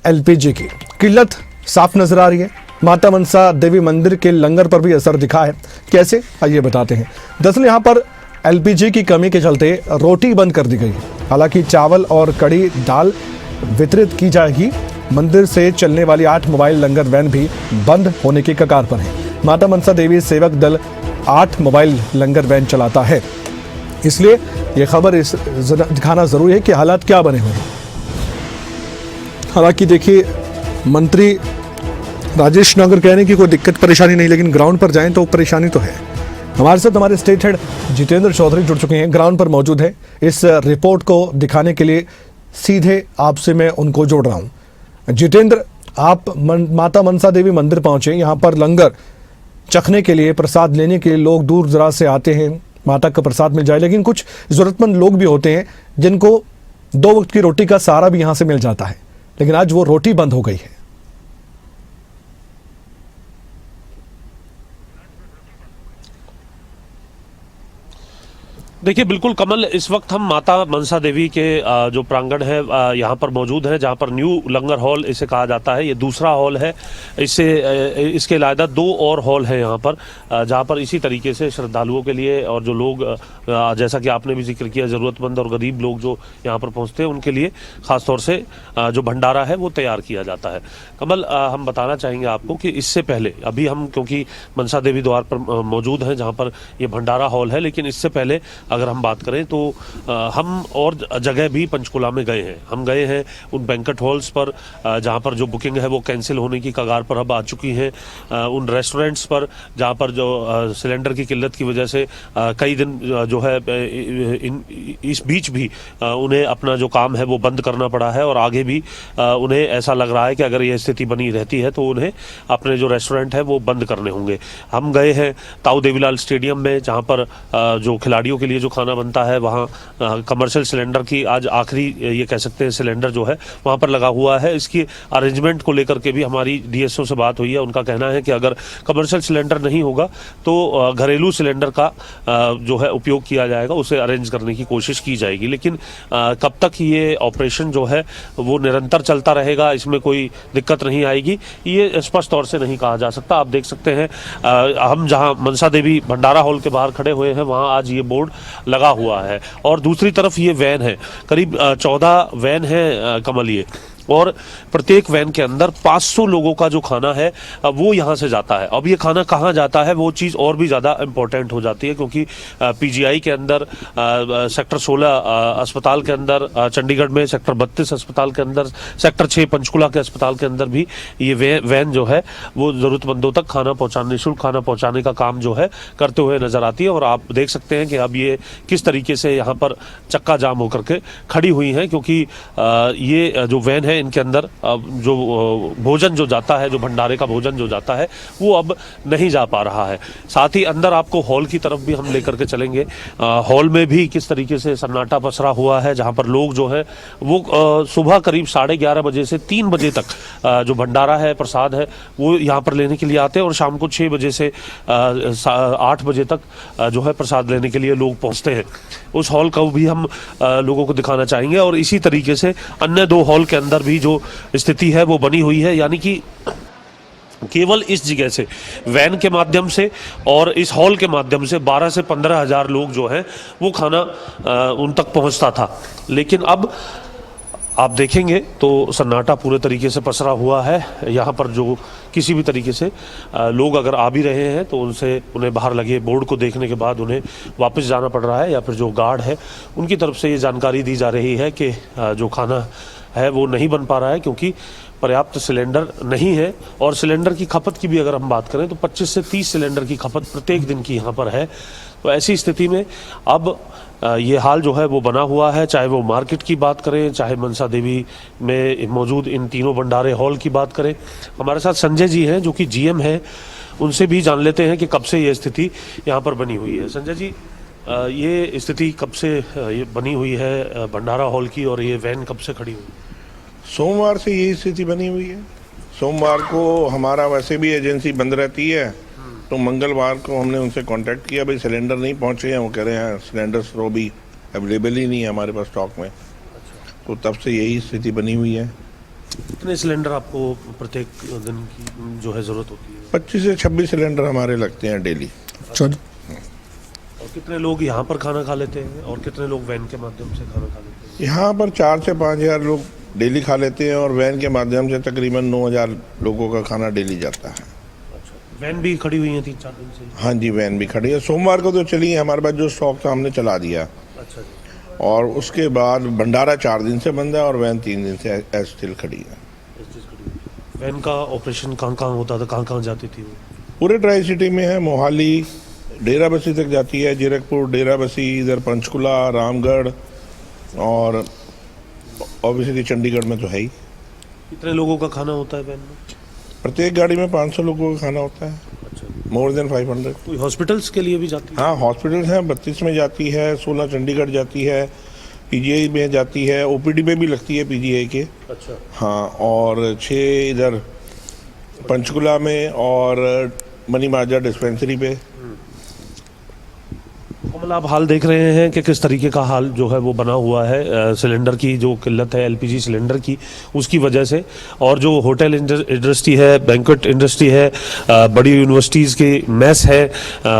LPG की किल्लत साफ नजर आ रही है। माता मनसा देवी मंदिर के लंगर पर भी असर दिखा है। कैसे, आइए बताते हैं। दरअसल यहाँ पर एलपीजी की कमी के चलते रोटी बंद कर दी गई है। हालांकि चावल और कड़ी दाल वितरित की जाएगी। मंदिर से चलने वाली 8 मोबाइल लंगर वैन भी बंद होने की कगार पर है। माता मनसा देवी सेवक दल 8 मोबाइल लंगर वैन चलाता है, इसलिए ये खबर दिखाना जरूरी है कि हालात क्या बने हुए हैं। हालांकि देखिए, मंत्री राजेश नागर कह रहे हैं कि कोई दिक्कत परेशानी नहीं, लेकिन ग्राउंड पर जाएं तो परेशानी तो है। हमारे साथ हमारे स्टेट हेड जितेंद्र चौधरी जुड़ चुके हैं, ग्राउंड पर मौजूद है। इस रिपोर्ट को दिखाने के लिए सीधे आपसे मैं उनको जोड़ रहा हूं। जितेंद्र, आप माता मनसा देवी मंदिर पहुंचे, यहाँ पर लंगर चखने के लिए, प्रसाद लेने के लिए लोग दूर दराज से आते हैं, माता का प्रसाद मिल जाए। लेकिन कुछ जरूरतमंद लोग भी होते हैं जिनको 2 वक्त की रोटी का सहारा भी यहाँ से मिल जाता है, लेकिन आज वो रोटी बंद हो गई है। देखिए, बिल्कुल कमल, इस वक्त हम माता मनसा देवी के जो प्रांगण है यहाँ पर मौजूद है, जहाँ पर न्यू लंगर हॉल इसे कहा जाता है। ये दूसरा हॉल है। इसके अलावा 2 और हॉल हैं यहाँ पर, जहाँ पर इसी तरीके से श्रद्धालुओं के लिए और जो लोग, जैसा कि आपने भी जिक्र किया, ज़रूरतमंद और गरीब लोग जो यहाँ पर पहुँचते हैं, उनके लिए ख़ासतौर से जो भंडारा है वो तैयार किया जाता है। कमल, हम बताना चाहेंगे आपको कि इससे पहले, अभी हम क्योंकि मनसा देवी द्वार पर मौजूद हैं जहाँ पर ये भंडारा हॉल है, लेकिन इससे पहले अगर हम बात करें तो हम और जगह भी पंचकुला में गए हैं। हम गए हैं उन बैंक्वेट हॉल्स पर जहां पर जो बुकिंग है वो कैंसिल होने की कगार पर अब आ चुकी है। उन रेस्टोरेंट्स पर जहां पर जो सिलेंडर की किल्लत की वजह से कई दिन जो है इस बीच भी उन्हें अपना जो काम है वो बंद करना पड़ा है, और आगे भी उन्हें ऐसा लग रहा है कि अगर यह स्थिति बनी रहती है तो उन्हें अपने जो रेस्टोरेंट है वो बंद करने होंगे। हम गए हैं ताऊ देवीलाल स्टेडियम में, जहाँ पर जो खिलाड़ियों के लिए जो खाना बनता है, वहाँ कमर्शियल सिलेंडर की आज आखिरी, ये कह सकते हैं, सिलेंडर जो है वहाँ पर लगा हुआ है। इसकी अरेंजमेंट को लेकर के भी हमारी डीएसओ से बात हुई है। उनका कहना है कि अगर कमर्शियल सिलेंडर नहीं होगा तो घरेलू सिलेंडर का जो है उपयोग किया जाएगा, उसे अरेंज करने की कोशिश की जाएगी। लेकिन कब तक ये ऑपरेशन जो है वो निरंतर चलता रहेगा, इसमें कोई दिक्कत नहीं आएगी, ये स्पष्ट तौर से नहीं कहा जा सकता। आप देख सकते हैं, हम जहाँ मनसा देवी भंडारा हॉल के बाहर खड़े हुए हैं, वहाँ आज ये बोर्ड लगा हुआ है, और दूसरी तरफ ये वैन है, करीब 14 वैन है कमल ये, और प्रत्येक वैन के अंदर 500 लोगों का जो खाना है वो यहाँ से जाता है। अब ये खाना कहाँ जाता है वो चीज़ और भी ज़्यादा इम्पोर्टेंट हो जाती है, क्योंकि पीजीआई के अंदर, सेक्टर 16 अस्पताल के अंदर, चंडीगढ़ में सेक्टर 32 अस्पताल के अंदर, सेक्टर 6 पंचकुला के अस्पताल के अंदर भी ये वैन जो है वो ज़रूरतमंदों तक खाना पहुँचाने, निःशुल्क खाना पहुँचाने का काम जो है करते हुए नज़र आती है। और आप देख सकते हैं कि अब ये किस तरीके से यहाँ पर चक्का जाम होकर के खड़ी हुई हैं, क्योंकि ये जो वैन है, इनके अंदर जो भोजन जो जाता है, जो भंडारे का भोजन जो जाता है, वो अब नहीं जा पा रहा है। साथ ही अंदर आपको हॉल की तरफ भी हम लेकर के चलेंगे। हॉल में भी किस तरीके से सन्नाटा पसरा हुआ है, जहां पर लोग जो है वो सुबह करीब 11:30 बजे से 3 बजे तक जो भंडारा है, प्रसाद है, वो यहाँ पर लेने के लिए आते हैं, और शाम को 6 बजे से 8 बजे तक जो है प्रसाद लेने के लिए लोग पहुँचते हैं। उस हॉल को भी हम लोगों को दिखाना चाहेंगे, और इसी तरीके से अन्य 2 हॉल के अंदर भी जो स्थिति है वो बनी हुई है, यानी कि केवल इस जगह से वैन के माध्यम से और इस हॉल के माध्यम से 12 से 15 हज़ार लोग जो हैं वो खाना उन तक पहुंचता था। लेकिन अब आप देखेंगे तो सन्नाटा पूरे तरीके से पसरा हुआ है। यहाँ पर जो किसी भी तरीके से लोग अगर आ भी रहे हैं तो उन्हें बाहर लगे बोर्ड को देखने के बाद उन्हें वापस जाना पड़ रहा है, या फिर जो गार्ड है उनकी तरफ से ये जानकारी दी जा रही है कि जो खाना है वो नहीं बन पा रहा है, क्योंकि पर्याप्त सिलेंडर नहीं है। और सिलेंडर की खपत की भी अगर हम बात करें तो 25 से 30 सिलेंडर की खपत प्रत्येक दिन की यहाँ पर है। तो ऐसी स्थिति में अब ये हाल जो है वो बना हुआ है, चाहे वो मार्केट की बात करें, चाहे मनसा देवी में मौजूद इन तीनों भंडारे हॉल की बात करें। हमारे साथ संजय जी हैं जो कि जीएम हैं, उनसे भी जान लेते हैं कि कब से ये स्थिति यहाँ पर बनी हुई है। संजय जी, ये स्थिति कब से ये बनी हुई है भंडारा हॉल की, और ये वैन कब से खड़ी हुई? सोमवार से यही स्थिति बनी हुई है। सोमवार को हमारा वैसे भी एजेंसी बंद रहती है, तो मंगलवार को हमने उनसे कांटेक्ट किया, भाई सिलेंडर नहीं पहुंचे हैं। वो कह रहे हैं सिलेंडर्स वो भी अवेलेबल ही नहीं है हमारे पास स्टॉक में। तो तब से यही स्थिति बनी हुई है। कितने सिलेंडर आपको प्रत्येक दिन की जो है जरूरत होती है? 25 से 26 सिलेंडर हमारे लगते हैं डेली। चलो और कितने लोग यहाँ पर खाना खा लेते हैं और कितने लोग वैन के माध्यम से खाना खा लेते हैं? यहाँ पर 4 से 5 हज़ार लोग डेली खा लेते हैं और वैन के माध्यम से तकरीबन 9,000 लोगों का खाना डेली जाता है। वैन भी खड़ी हुई है 3-4 दिन से? हाँ जी, वैन भी खड़ी है। सोमवार को तो चली है, हमारे पास जो स्टॉक था हमने चला दिया। अच्छा जी। और उसके बाद भंडारा 4 दिन से बंद है और वैन 3 दिन से एज स्टिल खड़ी है। इस चीज़ खड़ी हुई है। वैन का ऑपरेशन कहाँ होता था, कहाँ जाती थी वो? पूरे ट्राई सिटी में है, मोहाली डेरा बसी तक जाती है, जीरकपुर, डेरा बसी, इधर पंचकुला, रामगढ़ और ऑब्वियसली चंडीगढ़ में तो है ही। कितने लोगों का खाना होता है वैन में? प्रत्येक गाड़ी में 500 लोगों का खाना होता है, अच्छा। More than 500। कोई हॉस्पिटल्स के लिए भी जाती है? हाँ, हॉस्पिटल्स हैं, 32 में जाती है, 16 चंडीगढ़ जाती है, पीजीआई में जाती है, ओपीडी में भी लगती है पीजीआई के। अच्छा। हाँ, और 6 इधर पंचकुला में और मनी माजा डिस्पेंसरी पे। कमल, आप हाल देख रहे हैं कि किस तरीके का हाल जो है वो बना हुआ है सिलेंडर की जो किल्लत है एलपीजी सिलेंडर की, उसकी वजह से। और जो होटल इंडस्ट्री है, बैंक्वेट इंडस्ट्री है, बड़ी यूनिवर्सिटीज़ की मेस है,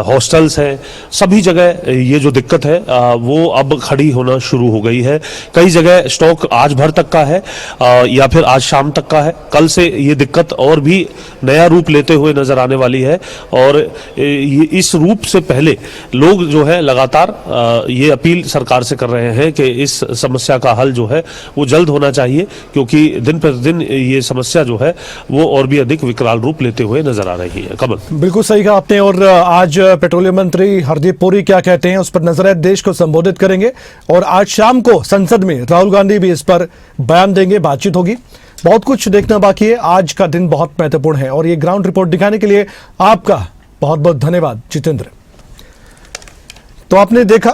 हॉस्टल्स हैं, सभी जगह ये जो दिक्कत है वो अब खड़ी होना शुरू हो गई है। कई जगह स्टॉक आज भर तक का है या फिर आज शाम तक का है। कल से ये दिक्कत और भी नया रूप लेते हुए नजर आने वाली है। और इस रूप से पहले लोग जो है लगातार ये अपील सरकार से कर रहे हैं कि इस समस्या का हल जो है वो जल्द होना चाहिए, क्योंकि दिन प्रतिदिन ये समस्या जो है वो और भी अधिक विकराल रूप लेते हुए नजर आ रही है। कमल, बिल्कुल सही कहा आपने। और आज पेट्रोलियम मंत्री हरदीप पुरी क्या कहते हैं उस पर नजर है, देश को संबोधित करेंगे। और आज शाम को संसद में राहुल गांधी भी इस पर बयान देंगे, बातचीत होगी। बहुत कुछ देखना बाकी है। आज का दिन बहुत महत्वपूर्ण है और ये ग्राउंड रिपोर्ट दिखाने के लिए आपका बहुत बहुत धन्यवाद जितेंद्र। तो आपने देखा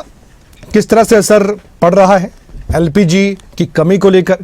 किस तरह से असर पड़ रहा है एलपीजी की कमी को लेकर,